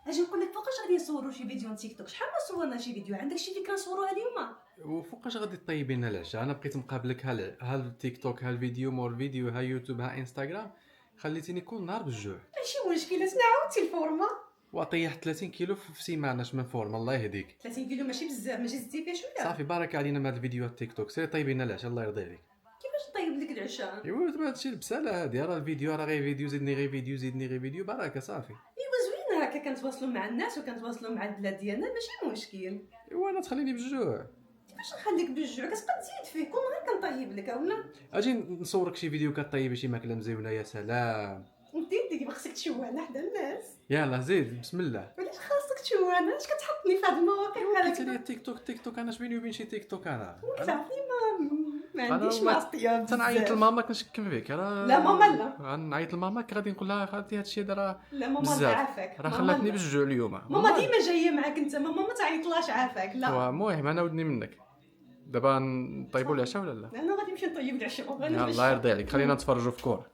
اجي نقول لك فوقاش غادي نصوروا شي فيديو تيك توك، شحال ما صورنا شي فيديو، عندك شي فكره نصوروها اليوم؟ وفوقاش غادي طيبي لنا العشاء؟ انا بقيت مقابلك ها التيك توك، ها الفيديو مور فيديو، ها يوتيوب، ها انستغرام، خليتيني كل نهار بالجوع. ماشي مشكل، اسمع عاودتي الفورمه. وطيحت 30 كيلو في سيمانه، اش من فورما الله يهديك. 30 كيلو ماشي بزاف، ماشي زدتي فيها شويه؟ صافي بارك علينا من هاد الفيديوهات تيك توك، سيري طيبي لنا العشاء الله يرضي عليك. كيفاش نطيب لك العشاء؟ ايوا دابا هادشي البساله هادي، راه الفيديو راه غير فيديو، زيدني غير فيديو، زيدني غير فيديو، بركه صافي. ايوا زوين هكا كنتواصلوا مع الناس وكنتواصلوا مع البلاد ديالنا، ماشي مشكل. ايوا انا تخليني بالجوع. كيفاش نخليك بالجوع؟ كتبقى تزيد فيه، كون غير كنطيب لك اولا. اجي نصورك شي فيديو كطيبي شي ماكله مزيونه، يا سلام. انت ديك خصك تشوهنا حدا الناس. يلا زيد بسم الله. علاش خاصك تشوهنا؟ اش كتحطني في هاد المواقف بحال قلت لي هكا؟ تيك توك انا اش بيني وبين شي تيك توك؟ انا تعرفني ما عنديش والله مع الطياب تنعيط بزاف. لماما كنشكم فيك. لا ماما لا. غنعيط لماما غادي نقول لها خالتي هادشي راه لا ماما بزاف، عافاك، راه ماما خلاتني لا. بالجوع اليوم. ماما ديما جايه معاك انت، ماما ما تعيطلاش عافاك لا. المهم انا ودني منك. دابا نطيبوا العشاء ولا لا؟ انا غادي نمشي نطيب العشاء. الله يرضي عليك، خلينا نتفرجوا في كور.